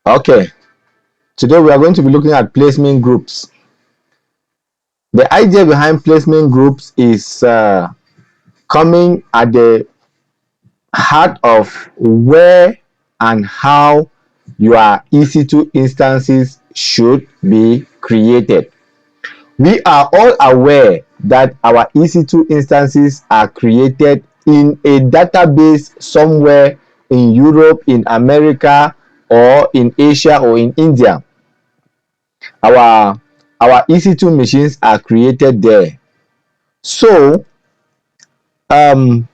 Okay, today we are going to be looking at placement groups. The idea behind placement groups is coming at the heart of where and how your EC2 instances should be created. We are all aware that our EC2 instances are created in a database somewhere in Europe, in America, or in Asia, or in India. Our EC2 machines are created there. So um,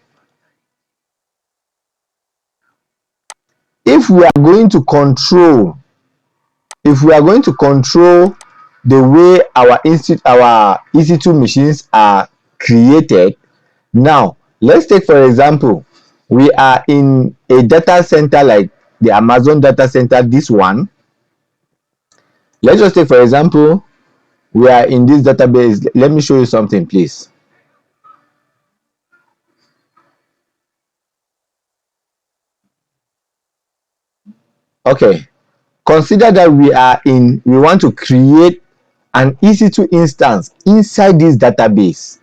if we are going to control if we are going to control the way our EC2 machines are created, now let's take for example, we are in a data center like the Amazon data center, this one. Let's just take for example, we are in this database. Let me show you something, please. Okay, consider that we want to create an EC2 instance inside this database.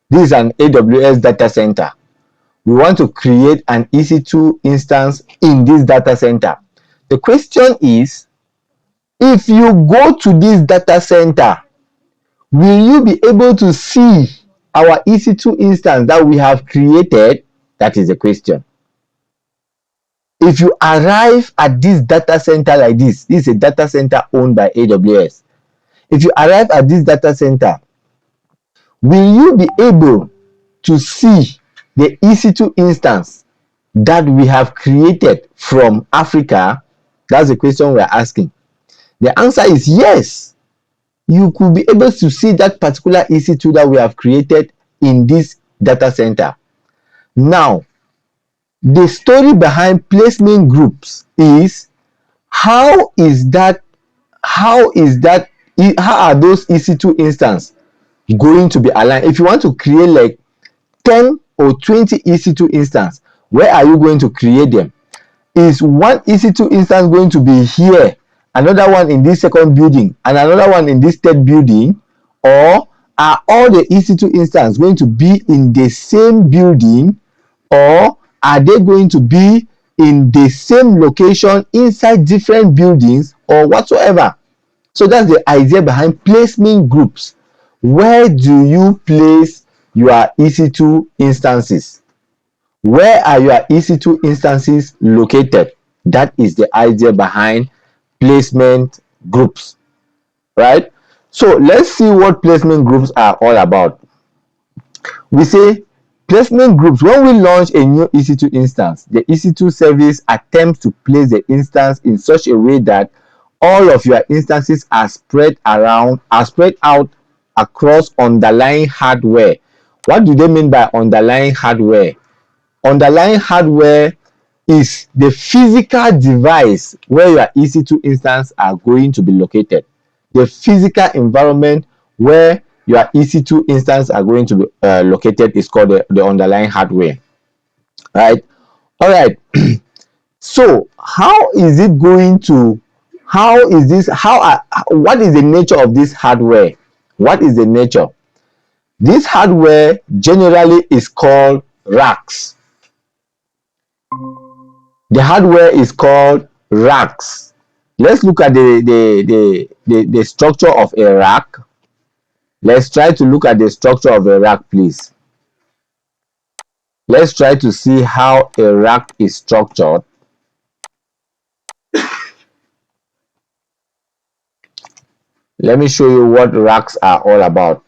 This is an AWS data center. We want to create an EC2 instance in this data center. The question is, if you go to this data center, will you be able to see our EC2 instance that we have created? That is the question. If you arrive at this data center like this is a data center owned by AWS. If you arrive at this data center, will you be able to see the EC2 instance that we have created from Africa? That's the question we're asking. The answer is yes. You could be able to see that particular EC2 that we have created in this data center. Now, the story behind placement groups is how is that how is that how are those EC2 instances going to be aligned? If you want to create like 10 or 20 EC2 instances, where are you going to create them? Is one EC2 instance going to be here, another one in this second building, and another one in this third building? Or are all the EC2 instances going to be in the same building, or are they going to be in the same location inside different buildings or whatsoever? So that's the idea behind placement groups. Where do you place your EC2 instances? Where are your EC2 instances located? That is the idea behind placement groups, right? So let's see what placement groups are all about. We say placement groups, when we launch a new EC2 instance, the EC2 service attempts to place the instance in such a way that all of your instances are spread out across underlying hardware. What do they mean by underlying hardware? Underlying hardware is the physical device where your EC2 instance are going to be located. The physical environment where your EC2 instance are going to be located is called the underlying hardware, right? All right. So how is it going to, how is this, what is the nature of this hardware? What is the nature? This hardware generally is called racks. The hardware is called racks. Let's look at the structure of a rack. Let's try to look at the structure of a rack, please. Let's try to see how a rack is structured. Let me show you what racks are all about.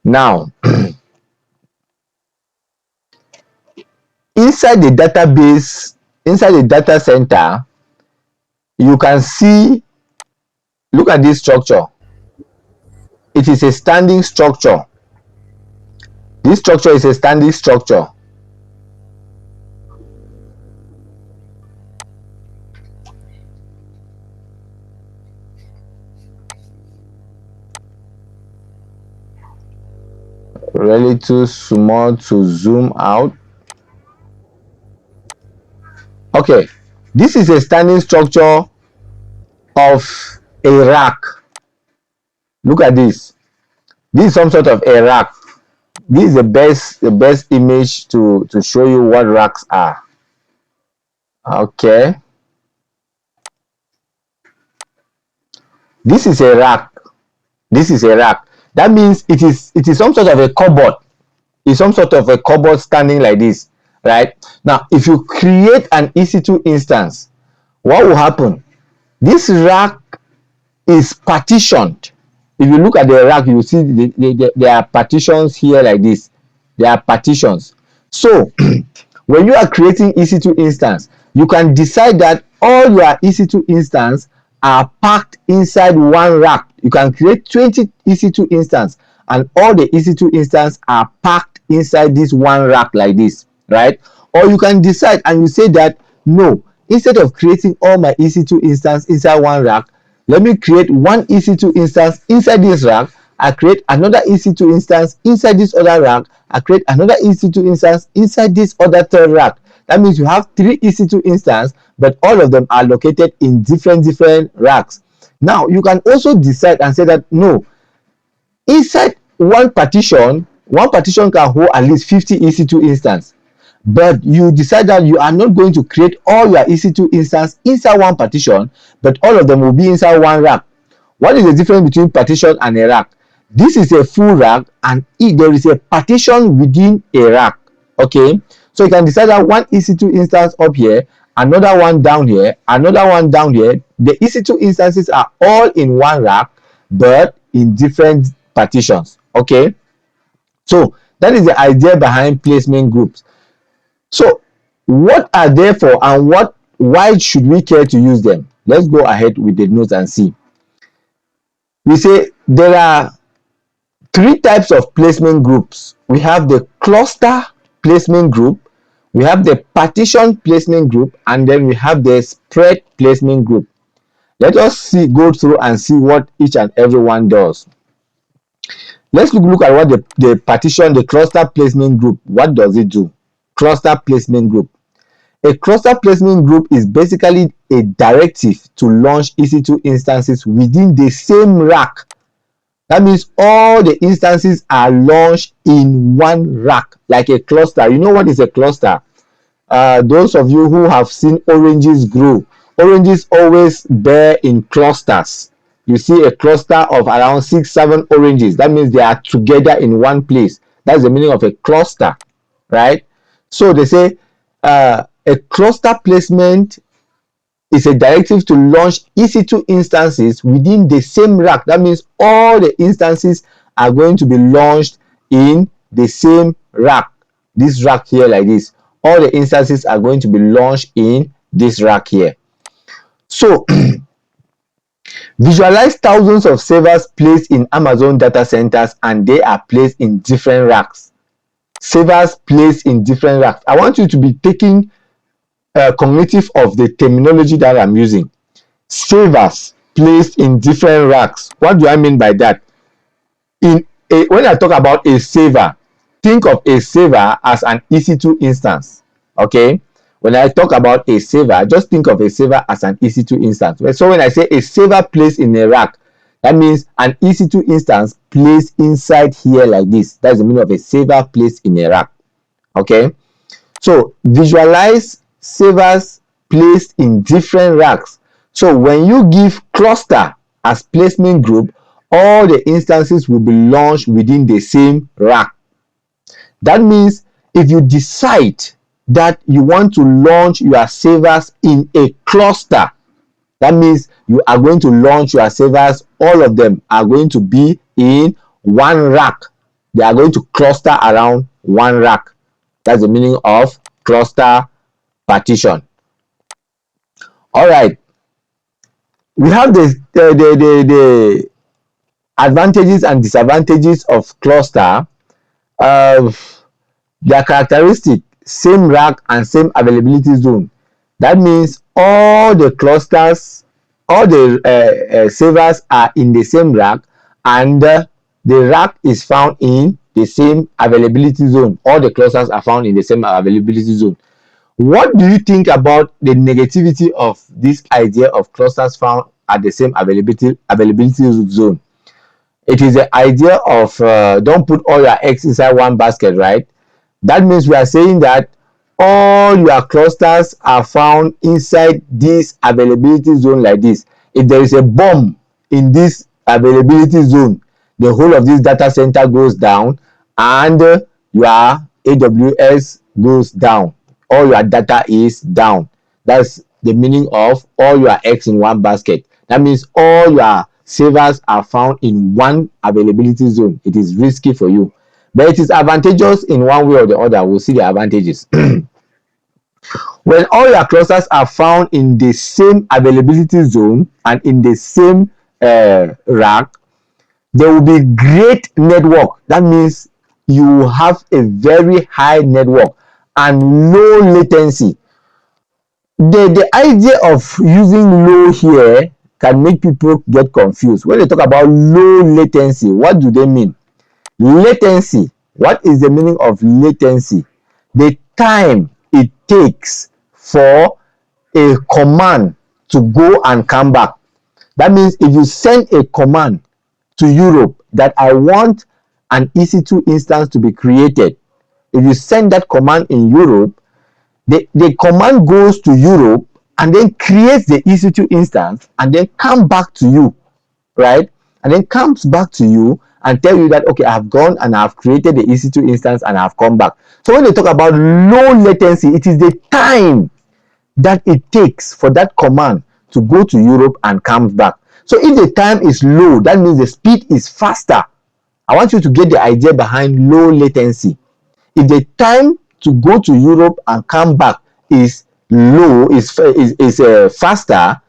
Now, inside the database, inside the data center, you can see, look at this structure. It is a standing structure. This structure is a standing structure. really too small to zoom out. Okay, this is a standing structure of a rack. Look at this. This is some sort of a rack. This is the best image to show you what racks are. Okay, this is a rack. This is a rack. That means it is some sort of a cupboard. It's some sort of a cupboard standing like this, right? Now, if you create an EC2 instance, what will happen? This rack is partitioned. If you look at the rack, you will see there are partitions here like this. There are partitions. So when you are creating EC2 instance, you can decide that all your EC2 instance are packed inside one rack. You can create 20 EC2 instance and all the EC2 instance are packed inside this one rack like this, right? Or you can decide and you say that no, instead of creating all my EC2 instance inside one rack, let me create one EC2 instance inside this rack. I create another EC2 instance inside this other rack. I create another EC2 instance inside this other third rack. That means you have 3 EC2 instances, but all of them are located in different racks. Now you can also decide and say that no, inside one partition can hold at least 50 EC2 instances. But you decide that you are not going to create all your EC2 instances inside one partition, but all of them will be inside one rack. What is the difference between partition and a rack? This is a full rack and there is a partition within a rack. Okay, so you can decide that one EC2 instance up here, another one down here, another one down here. The EC2 instances are all in one rack but in different partitions. Okay, so that is the idea behind placement groups. So what are they for and why should we care to use them? Let's go ahead with the notes and see. We say there are 3 types of placement groups. We have the cluster placement group, we have the partition placement group, and then we have the spread placement group. Let us go through and see what each and every one does. Let's look at what the cluster placement group, what does it do? Cluster placement group. A cluster placement group is basically a directive to launch EC2 instances within the same rack. That means all the instances are launched in one rack, like a cluster. You know what is a cluster? Those of you who have seen oranges grow, oranges always bear in clusters. You see a cluster of around 6-7 oranges. That means they are together in one place. That's the meaning of a cluster, right? So they say a cluster placement is a directive to launch EC2 instances within the same rack. That means all the instances are going to be launched in the same rack. This rack here like this. All the instances are going to be launched in this rack here. So visualize thousands of servers placed in Amazon data centers and they are placed in different racks. Servers placed in different racks. I want you to be taking cognitive of the terminology that I'm using. Servers placed in different racks. What do I mean by that? When I talk about a server, think of a server as an EC2 instance. Okay, when I talk about a server, just think of a server as an EC2 instance. So when I say a server placed in a rack, that means an EC2 instance placed inside here like this. That's the meaning of a server placed in a rack. Okay, so visualize servers placed in different racks. So when you give cluster as placement group, all the instances will be launched within the same rack. That means if you decide that you want to launch your servers in a cluster, that means you are going to launch your servers, all of them are going to be in one rack. They are going to cluster around one rack. That's the meaning of cluster partition. All right, we have the advantages and disadvantages of cluster. Their characteristic: same rack and same availability zone. That means all the clusters, all the servers are in the same rack, and the rack is found in the same availability zone. All the clusters are found in the same availability zone. What do you think about the negativity of this idea of clusters found at the same availability zone? It is the idea of don't put all your eggs inside one basket, right? That means we are saying that all your clusters are found inside this availability zone like this. If there is a bomb in this availability zone, the whole of this data center goes down and your AWS goes down. All your data is down. That's the meaning of all your eggs in one basket. That means all your servers are found in one availability zone. It is risky for you, but it is advantageous in one way or the other. We'll see the advantages. When all your clusters are found in the same availability zone and in the same rack, there will be great network. That means you have a very high network and low latency. The idea of using low here can make people get confused. When they talk about low latency, what do they mean? Latency, what is the meaning of latency? The time it takes for a command to go and come back. That means if you send a command to Europe that I want an EC2 instance to be created, if you send that command in Europe, the command goes to Europe and then creates the EC2 instance and then come back to you, right? And then comes back to you and tell you that, okay, I've gone and I've created the EC2 instance and I've come back. So when they talk about low latency, it is the time that it takes for that command to go to Europe and comes back. So if the time is low, that means the speed is faster. I want you to get the idea behind low latency. If the time to go to Europe and come back is low, is faster,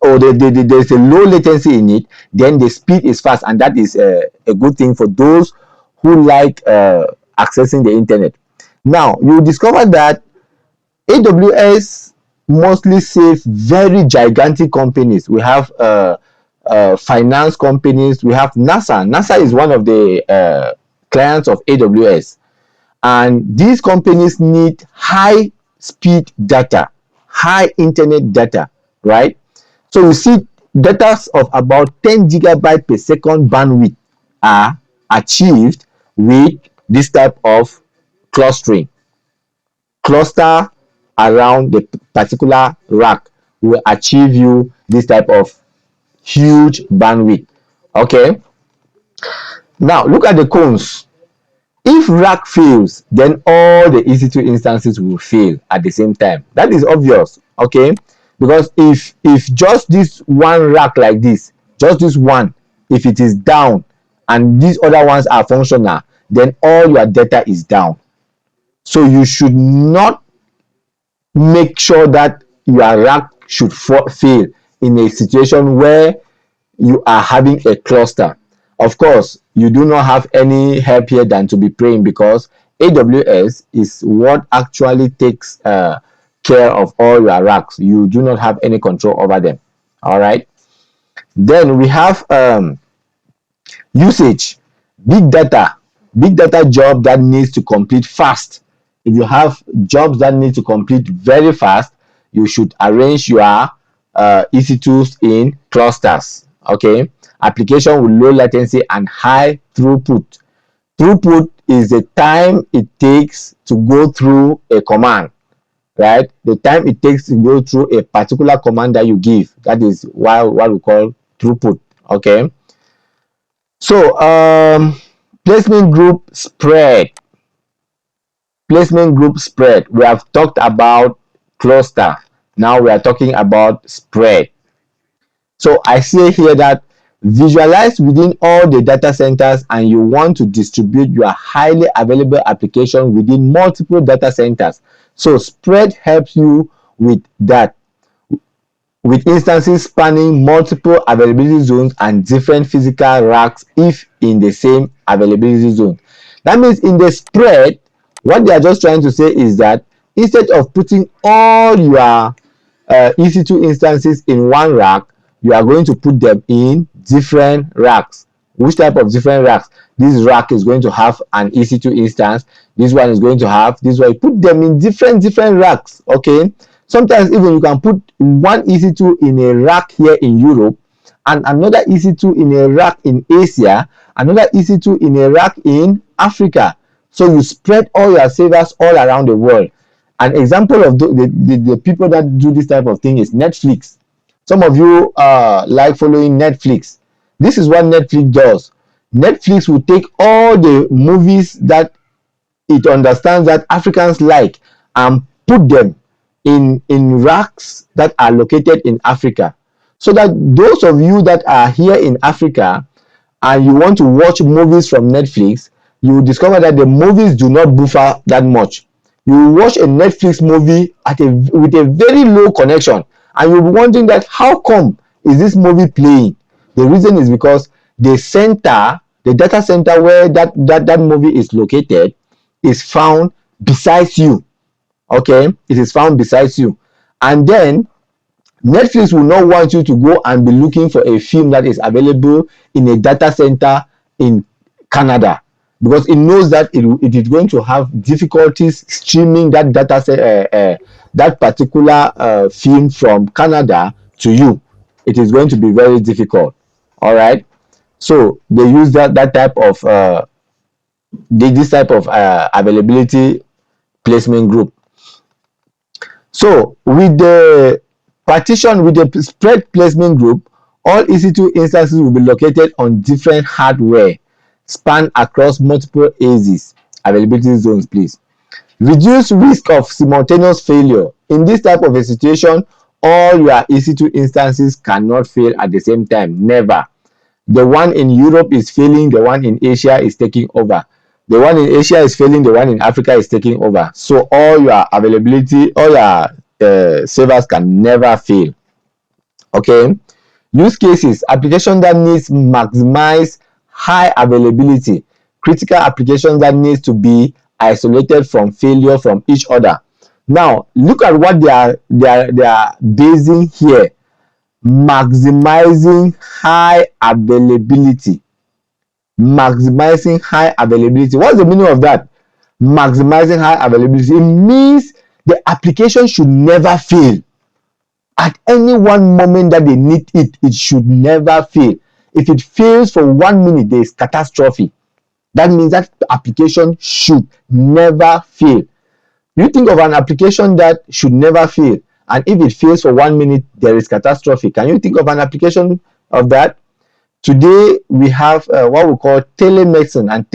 or there's a low latency in it, then the speed is fast, and that is a good thing for those who like accessing the internet. Now you discover that AWS mostly saves very gigantic companies. We have finance companies. We have NASA. NASA is one of the clients of AWS, and these companies need high speed data, high internet data, right? So you see data of about 10 gigabyte per second bandwidth are achieved with this type of clustering. Cluster around the particular rack will achieve you this type of huge bandwidth. Okay, now look at the cons. If rack fails, then all the EC2 instances will fail at the same time. That is obvious, okay? Because if just this one rack like this, just this one, if it is down and these other ones are functional, then all your data is down. So you should not make sure that your rack should fail in a situation where you are having a cluster. Of course, you do not have any help here than to be praying, because AWS is what actually takes care of all your racks. You do not have any control over them. All right. Then we have usage. Big data job that needs to complete fast. If you have jobs that need to complete very fast, you should arrange your EC2s in clusters. Okay, application with low latency and high throughput. Throughput is the time it takes to go through a command, right? The time it takes to go through a particular command that you give. That is what we call throughput. Okay. So placement group spread. Placement group spread. We have talked about cluster. Now we are talking about spread. So I say here that visualize within all the data centers and you want to distribute your highly available application within multiple data centers. So spread helps you with that, with instances spanning multiple availability zones and different physical racks if in the same availability zone. That means in the spread, what they are just trying to say is that instead of putting all your EC2 instances in one rack, you are going to put them in different racks. which type of different racks. This rack is going to have an EC2 instance, this one is going to have this one. You put them in different racks. Okay, sometimes even you can put one EC2 in a rack here in Europe and another EC2 in a rack in Asia, another EC2 in a rack in Africa. So you spread all your servers all around the world. An example of the people that do this type of thing is Netflix. Some of you like following Netflix. This is what Netflix does. Netflix will take all the movies that it understands that Africans like and put them in racks that are located in Africa, so that those of you that are here in Africa and you want to watch movies from Netflix, you will discover that the movies do not buffer that much. You will watch a Netflix movie with a very low connection, and you'll be wondering that how come is this movie playing? The reason is because the data center where that movie is located is found besides you. Okay, it is found besides you, and then Netflix will not want you to go and be looking for a film that is available in a data center in Canada, because it knows that it is going to have difficulties streaming that particular film from Canada to you. It is going to be very difficult. All right, so they use that type of this type of availability placement group. So with the spread placement group, all EC2 instances will be located on different hardware span across multiple AZs, availability zones, please. Reduce risk of simultaneous failure. In this type of a situation, all your EC2 instances cannot fail at the same time. Never. The one in Europe is failing, the one in Asia is taking over. The one in Asia is failing, the one in Africa is taking over. So all your servers can never fail. Okay. Use cases: application that needs maximize high availability, critical applications that needs to be isolated from failure from each other. Now look at what they are basing here: maximizing high availability. Maximizing high availability. What's the meaning of that? Maximizing high availability. It means the application should never fail. At any one moment that they need it, it should never fail. If it fails for 1 minute, there is catastrophe. That means that application should never fail. You think of an application that should never fail, and if it fails for 1 minute, there is catastrophe. Can you think of an application of that? Today we have what we call telemedicine and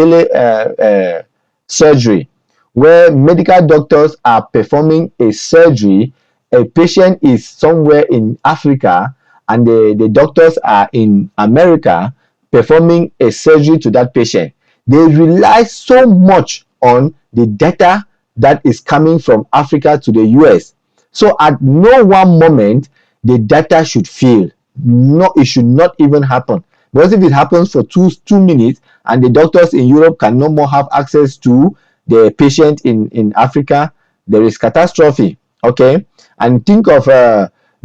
surgery, where medical doctors are performing a surgery. A patient is somewhere in Africa and the doctors are in America performing a surgery to that patient. They rely so much on the data that is coming from Africa to the US. So at no one moment the data should fail. No, it should not even happen. Because if it happens for two minutes and the doctors in Europe can no more have access to the patient in Africa, there is catastrophe. Okay, and think of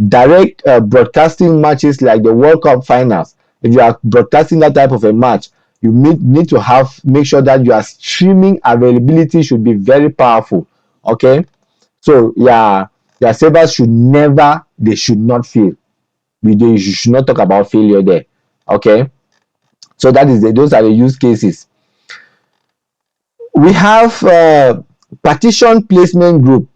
direct broadcasting matches like the World Cup finals. If you are broadcasting that type of a match, you need to make sure that your streaming availability should be very powerful. Okay, so yeah, your servers should not fail. You should not talk about failure there. Okay, so those are the use cases. We have partition placement group.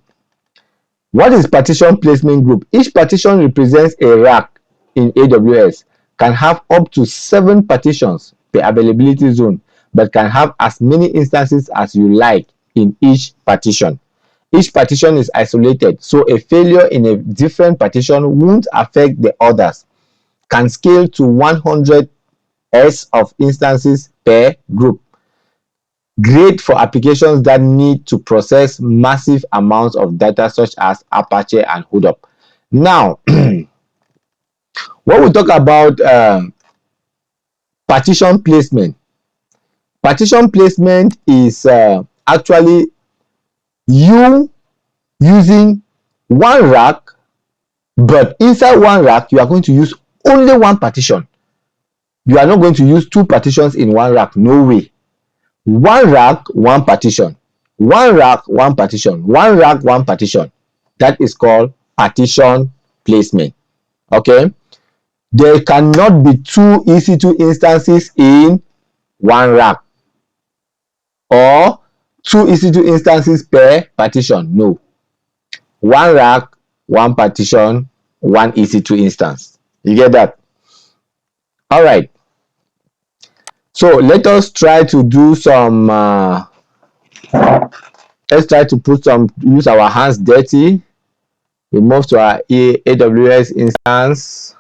What is partition placement group? Each partition represents a rack in AWS, can have up to 7 partitions per availability zone, but can have as many instances as you like in each partition. Each partition is isolated, so a failure in a different partition won't affect the others. Can scale to 100 of instances per group. Great for applications that need to process massive amounts of data such as Apache and Hadoop. Now, when we talk about partition placement is actually you using one rack, but inside one rack you are going to use only one partition. You are not going to use two partitions in one rack. No way. One rack, one partition. One rack, one partition. One rack, one partition. That is called partition placement. Okay. There cannot be two EC2 instances in one rack or two EC2 instances per partition. No. One rack, one partition, one EC2 instance. You get that? All right. So let us try to do some let's try to use our hands dirty. We move to our AWS instance.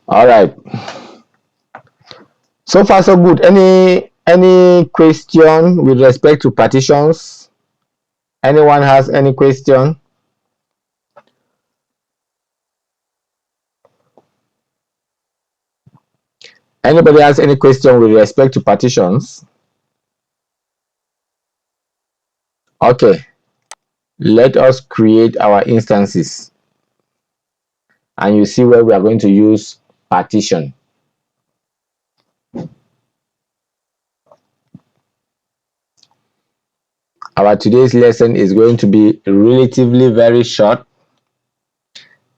All right. So far so good. Any question with respect to partitions? Anyone has any question? Anybody has any question with respect to partitions? Okay. Let us create our instances. And you see where we are going to use partition. Our today's lesson is going to be relatively very short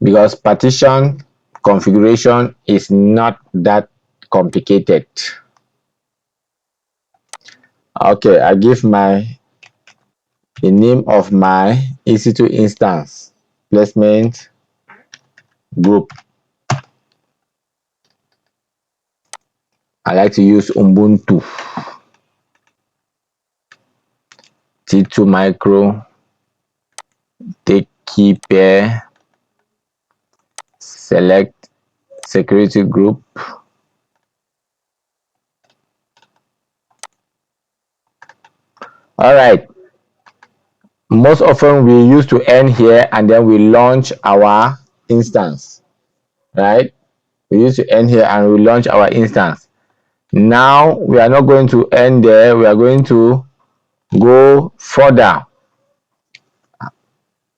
because partition configuration is not that complicated. Okay, I give the name of my EC2 instance placement group. I like to use Ubuntu T2 micro take key pair select security group. All right. Most often we used to end here and then we launch our instance, right? We used to end here and we launch our instance. Now we are not going to end there. We are going to go further.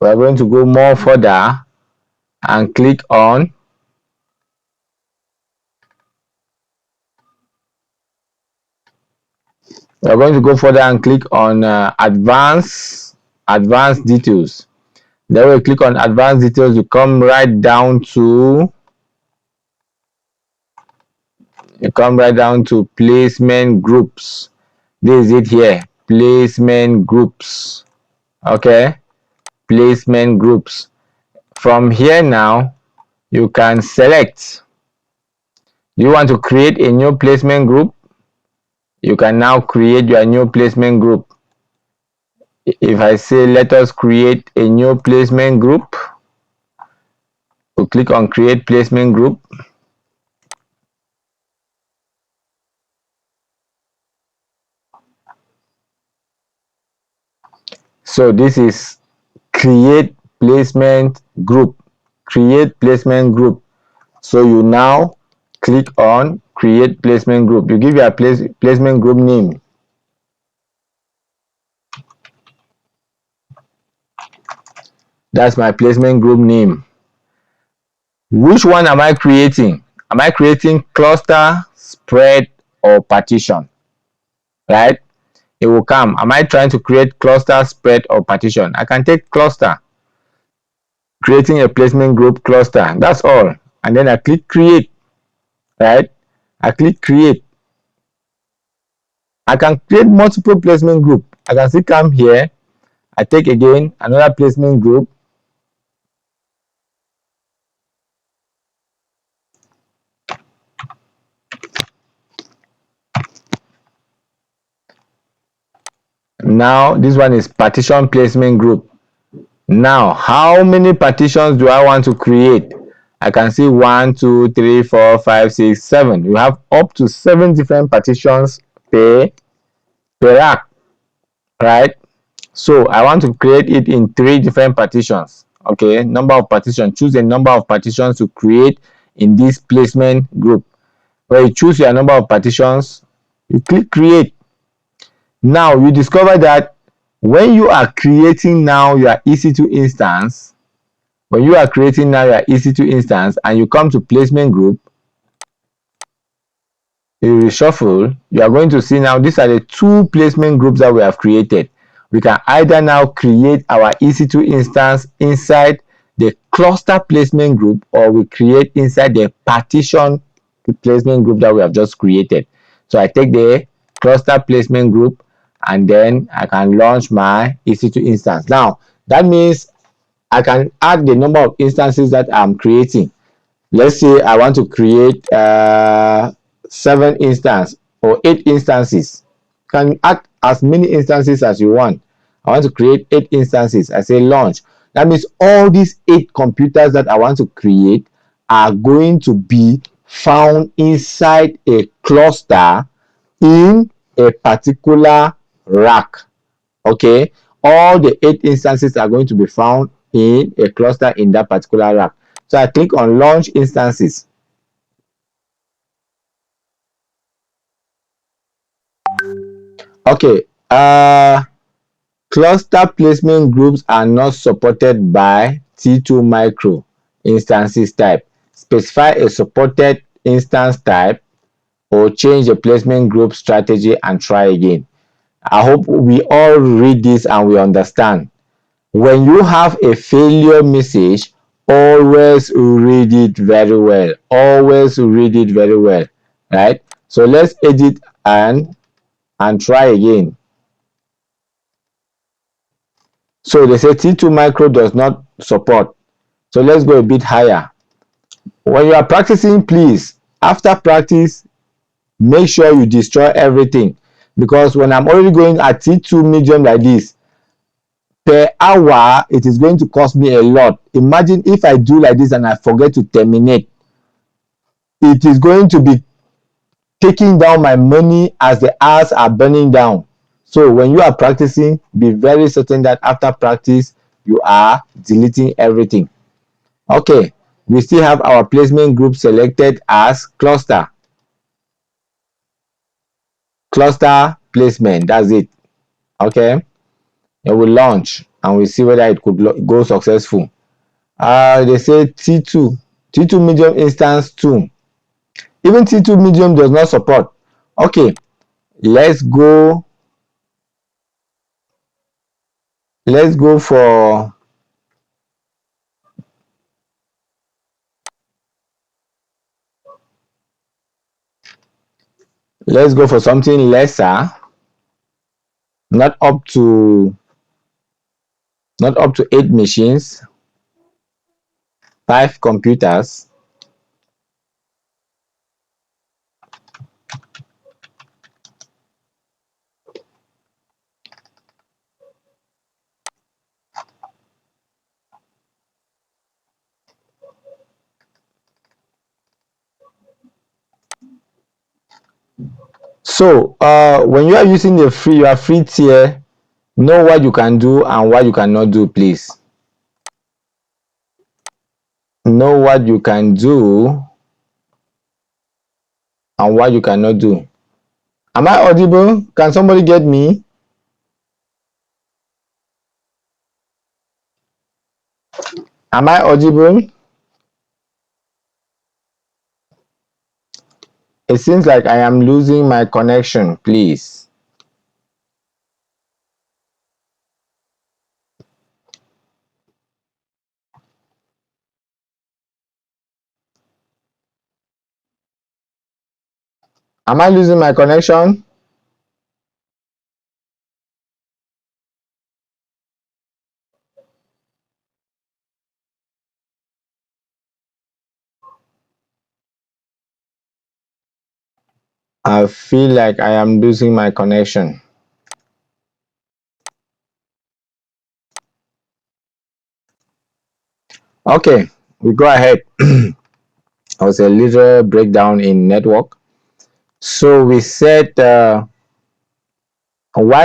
We are going to go more further and click on we are going to go further and click on advanced details. Then we click on advanced details. You come right down to placement groups. This is it here, placement groups. Okay, placement groups. From here now you can select, you want to create a new placement group. You can now create your new placement group. If I say let us create a new placement group, we click on create placement group. So this is create placement group. Create placement group. So you now click on create placement group. You give your placement group name. That's my placement group name. Which one am I creating? Am I creating cluster, spread, or partition? Right? It will come. Am I trying to create cluster, spread, or partition? I can take cluster. Creating a placement group cluster. That's all. And then I click create. Right? I click create. I can create multiple placement group. I can still come here. I take again another placement group. Now this one is partition placement group. Now how many partitions do I want to create? I can see 1, 2, 3, 4, 5, 6, 7. You have up to 7 different partitions per rack, right? So I want to create it in 3 different partitions. Okay, number of partitions. Choose a number of partitions to create in this placement group. When you choose your number of partitions, you click create. Now you discover that when you are creating now your EC2 instance, when you are creating now your EC2 instance and you come to placement group, you reshuffle, you are going to see now these are the 2 placement groups that we have created. We can either now create our EC2 instance inside the cluster placement group, or we create inside the partition placement group that we have just created. So I take the cluster placement group and then I can launch my EC2 instance. Now that means I can add the number of instances that I'm creating. Let's say I want to create 7 instances or 8 instances. You can add as many instances as you want. I want to create 8 instances. I say launch. That means all these 8 computers that I want to create are going to be found inside a cluster in a particular rack. Okay, all the 8 instances are going to be found in a cluster in that particular rack. So I click on launch instances. Okay, cluster placement groups are not supported by T2 micro instances type. Specify a supported instance type or change the placement group strategy and try again. I hope we all read this and we understand. When you have a failure message, always read it very well. Always read it very well, right? So let's edit and try again. So they say T2 micro does not support. So let's go a bit higher. When you are practicing, please, after practice, make sure you destroy everything, because when I'm already going at T2 medium like this, per hour it is going to cost me a lot. Imagine if I do like this and I forget to terminate, it is going to be taking down my money as the hours are burning down. So when you are practicing, be very certain that after practice you are deleting everything. Okay, we still have our placement group selected as cluster placement. That's it. Okay, it will launch and we see whether it could go successful. They say T2 medium instance 2. Even T2 medium does not support. Okay, let's go let's go for let's go for something lesser, not up to 8 machines, 5 computers. So when you are using your free tier, know what you can do and what you cannot do. Please know what you can do and what you cannot do. Am I audible? Can somebody get me? Am I audible? It seems like I am losing my connection. Please, am I losing my connection? I feel like I am losing my connection. Okay, we go ahead. I was a little breakdown in network. So we said while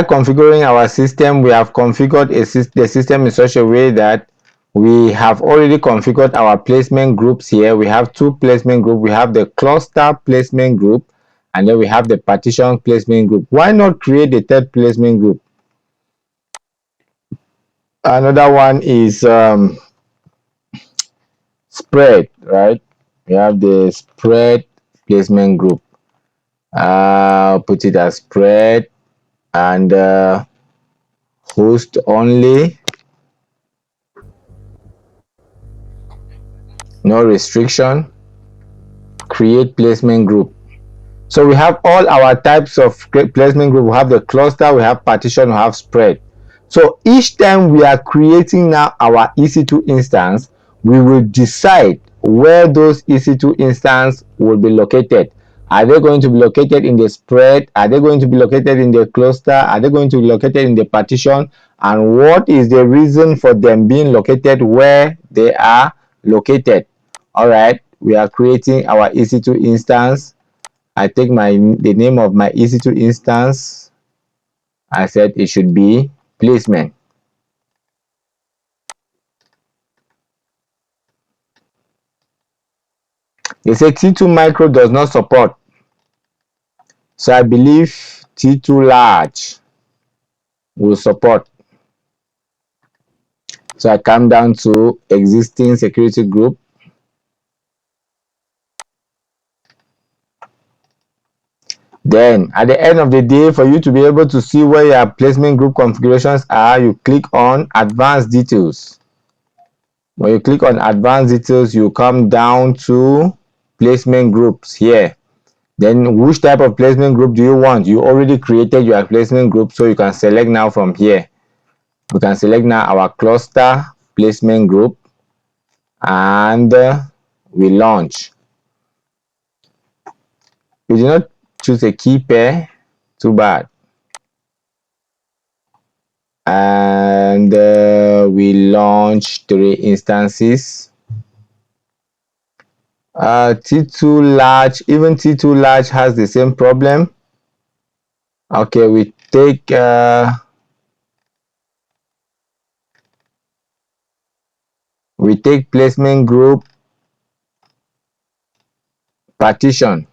configuring our system, we have configured the system in such a way that we have already configured our placement groups here. We have two placement groups. We have the cluster placement group, and then we have the partition placement group. Why not create the third placement group? Another one is spread, right? We have the spread placement group. Put it as spread and host only, no restriction, create placement group. So we have all our types of placement group. We have the cluster, we have partition, we have spread. So each time we are creating now our EC2 instance, we will decide where those EC2 instance will be located. Are they going to be located in the spread? Are they going to be located in the cluster? Are they going to be located in the partition? And what is the reason for them being located where they are located? All right, we are creating our EC2 instance. I take the name of my EC2 instance. I said it should be placement. They say T2 micro does not support. So I believe T2 large will support. So I come down to existing security group. Then at the end of the day, for you to be able to see where your placement group configurations are, you click on advanced details. When you click on advanced details, you come down to placement groups here. Then which type of placement group do you want? You already created your placement group, so you can select now from here. We can select now our cluster placement group, and we launch. We did not choose a key pair, too bad. And we launch 3 instances. T2 large, even T2 large has the same problem. Okay, we take placement group partition,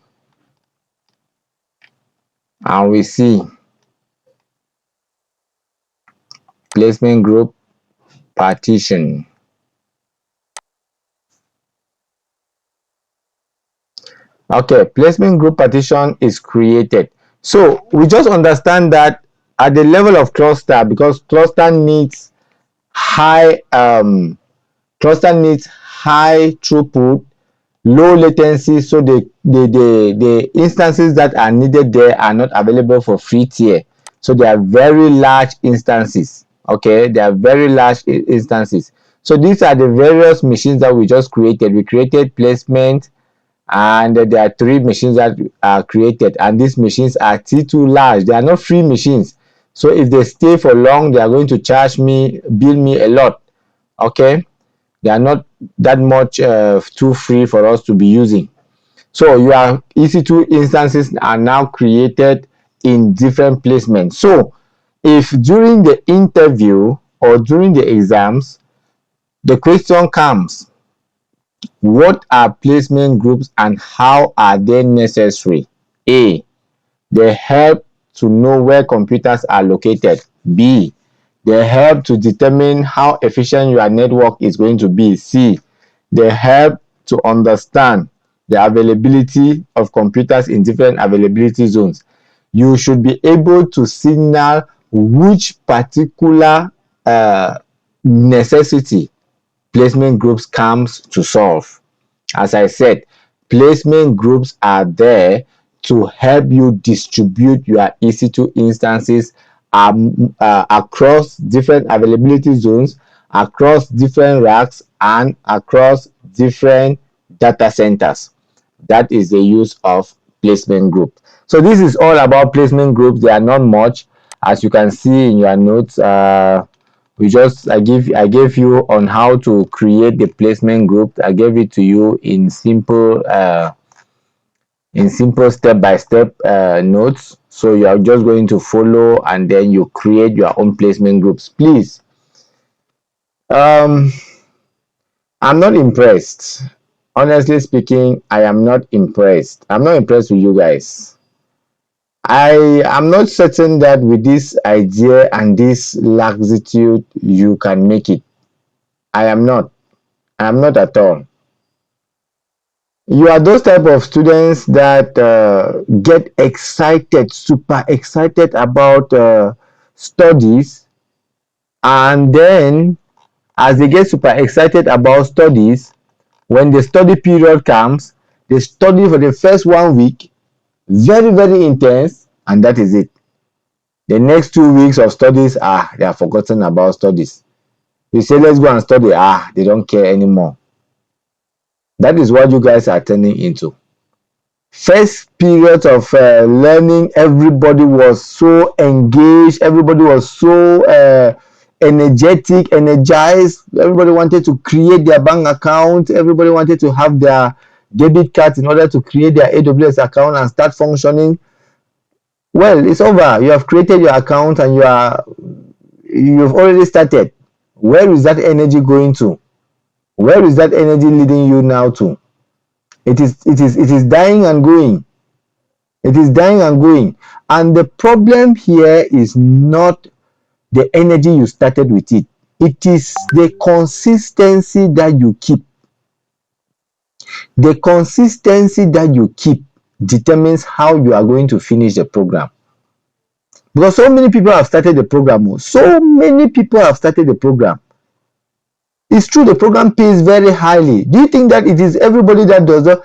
and we see placement group partition. Okay, placement group partition is created. So we just understand that at the level of cluster, because cluster needs high throughput, low latency, so the instances that are needed there are not available for free tier. So they are very large instances. Okay, they are very large instances. So these are the various machines that we just created. We created placement, and there are 3 machines that are created, and these machines are T2 large. They are not free machines. So if they stay for long, they are going to bill me a lot. Okay, they are not that much too free for us to be using. So your EC2 instances are now created in different placements. So if during the interview or during the exams the question comes, what are placement groups and how are they necessary? A, they help to know where computers are located. B, they help to determine how efficient your network is going to be. C, they help to understand the availability of computers in different availability zones. You should be able to signal which particular necessity placement groups comes to solve. As I said, placement groups are there to help you distribute your EC2 instances across different availability zones, across different racks, and across different data centers. That is the use of placement group. So this is all about placement groups. They are not much, as you can see in your notes. I gave you on how to create the placement group. I gave it to you in simple step by step notes, so you are just going to follow and then you create your own placement groups. Please, um I'm not impressed. Honestly speaking, I am not impressed. I'm not impressed with you guys. I am not certain that with this idea and this laxitude you can make it. I am not. I am not at all. You are those type of students that get excited, super excited about studies, and then as they get super excited about studies, when the study period comes, they study for the first 1 week, very, very intense, and that is it. The next 2 weeks of studies, they are forgotten about studies. You say, let's go and study, they don't care anymore. That is what you guys are turning into. First period of learning, everybody was so engaged, everybody was so energetic, energized. Everybody wanted to create their bank account, everybody wanted to have their debit card in order to create their AWS account and start functioning. Well, it's over. You have created your account and you've already started. Where is that energy going to? Where is that energy leading you now to? It is dying and going. It is dying and going. And the problem here is not the energy you started with it. It is the consistency that you keep. The consistency that you keep determines how you are going to finish the program. Because so many people have started the program. So many people have started the program. It's true the program pays very highly. Do you think that it is everybody that does that?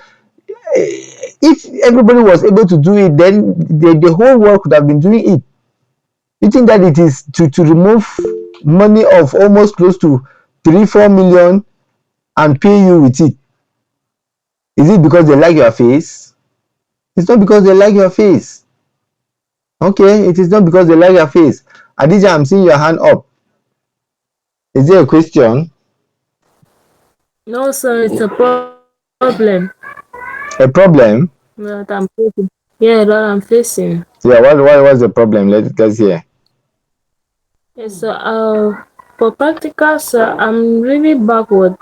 If everybody was able to do it, then the whole world could have been doing it. You think that it is to remove money of almost close to 3-4 million and pay you with it? Is it because they like your face? It's not because they like your face. Okay, it is not because they like your face. Adija, I'm seeing your hand up. Is there a question? No, sir, it's a problem A problem? that I'm facing. Yeah, that I'm facing. Yeah, what was the problem? Let's hear. Yes, so for practical, sir, I'm really backward.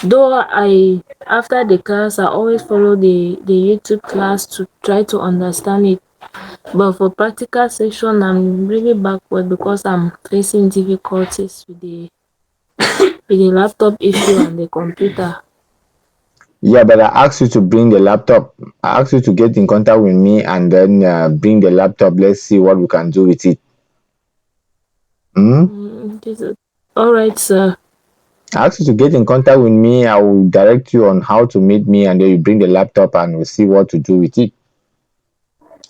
Though I, after the class, I always follow the YouTube class to try to understand it. But for practical section, I'm really backward because I'm facing difficulties with the laptop issue and the computer. Yeah, but I asked you to bring the laptop. I asked you to get in contact with me and then bring the laptop. Let's see what we can do with it. Hmm? This is all right, sir. I asked you to get in contact with me. I will direct you on how to meet me, and then you bring the laptop and we'll see what to do with it.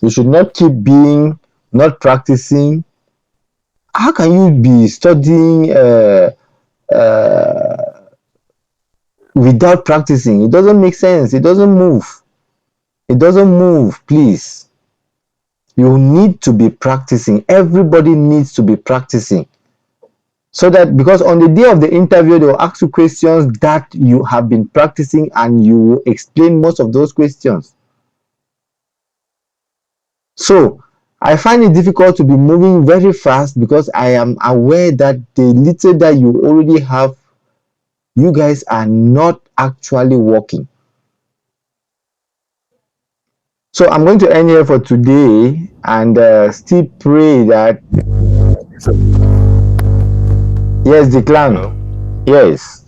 You should not keep being not practicing. How can you be studying without practicing? It doesn't make sense. It doesn't move. It doesn't move, please. You need to be practicing. Everybody needs to be practicing. So that because on the day of the interview, they will ask you questions that you have been practicing and you will explain most of those questions. So I find it difficult to be moving very fast because I am aware that the little that you already have, you guys are not actually working. So I'm going to end here for today and still pray that yes, the clan, Hello. yes.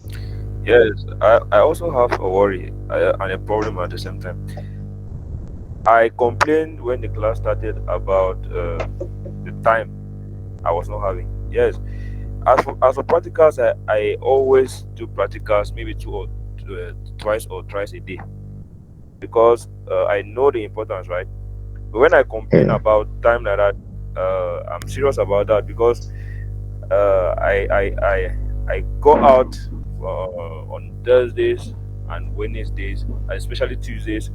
Yes, I also have a worry and a problem at the same time. I complained when the class started about the time I was not having. Yes, as for practicals, I always do practicals maybe twice or thrice a day because I know the importance, right? But when I complain Yeah. about time like that, I'm serious about that because I go out on Thursdays and Wednesdays, and especially Tuesdays.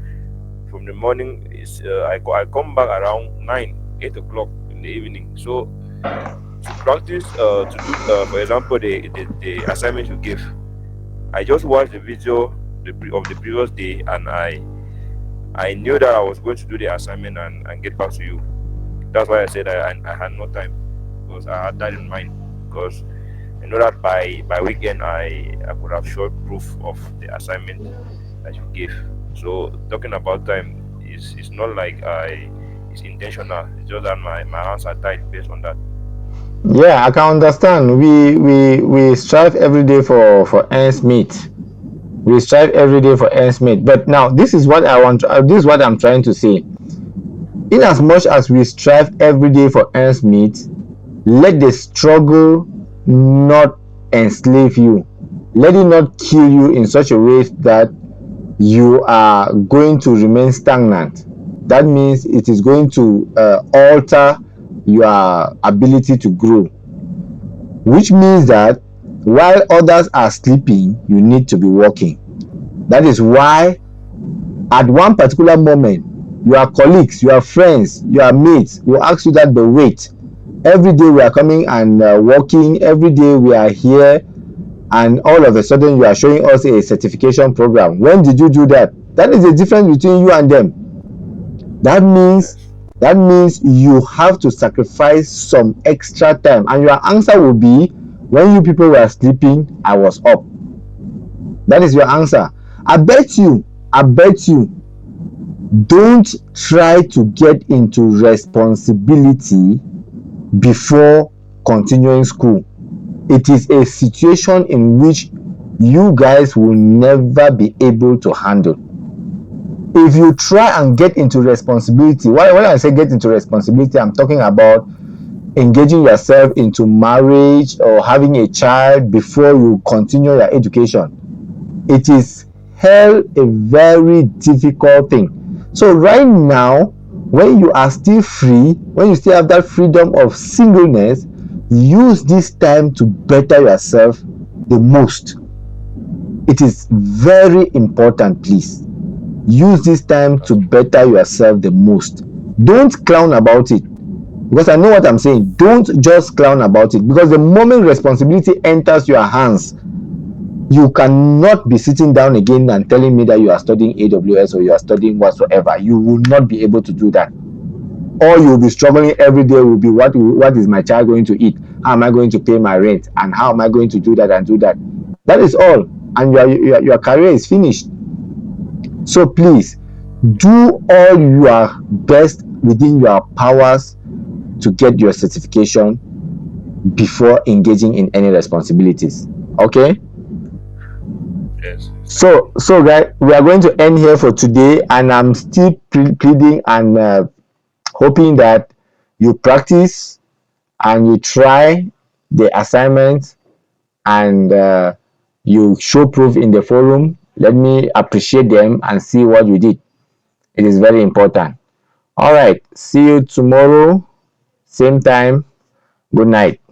From the morning, I come back around 9, 8 o'clock in the evening. So to practice to do for example the assignment you give. I just watched the video of the previous day, and I knew that I was going to do the assignment and get back to you. That's why I said I had no time, because I had that in mind. Because I know that by weekend I could have showed proof of the assignment that you gave. So talking about time is not like I it's intentional. It's just that my hands are tied based on that. Yeah, I can understand. We strive every day for ends meet. We strive every day for ends meet. But now this is what I want. This is what I'm trying to say. In as much as we strive every day for ends meet, let the struggle not enslave you. Let it not kill you in such a way that you are going to remain stagnant. That means it is going to alter your ability to grow, which means that while others are sleeping, you need to be working. That is why at one particular moment, your colleagues, your friends, your mates will ask you that, but wait, every day we are coming and working, every day we are here, and all of a sudden you are showing us a certification program. When did you do that? That is the difference between you and them. That means Yes. you have to sacrifice some extra time, and your answer will be, when you people were sleeping, I was up. That is your answer. I bet you don't try to get into responsibility before continuing school. It is a situation in which you guys will never be able to handle. If you try and get into responsibility, when I say get into responsibility, I'm talking about engaging yourself into marriage or having a child before you continue your education. It is hell a very difficult thing. So right now, when you are still free, when you still have that freedom of singleness, use this time to better yourself the most. It is very important, please. Use this time to That's true. better yourself the most. Don't clown about it, because I know what I'm saying. Don't just clown about it, because the moment responsibility enters your hands, you cannot be sitting down again and telling me that you are studying AWS or you are studying whatsoever. You will not be able to do that. All you'll be struggling every day will be, what is my child going to eat? How am I going to pay my rent? And how am I going to do that and do that? That is all. And your career is finished. So please, do all your best within your powers to get your certification before engaging in any responsibilities. Okay? Yes. Thank you. So guys, we are going to end here for today, and I'm still pleading and hoping that you practice and you try the assignment, and you show proof in the forum. Let me appreciate them and see what you did. It is very important. All right, see you tomorrow, same time. Good night.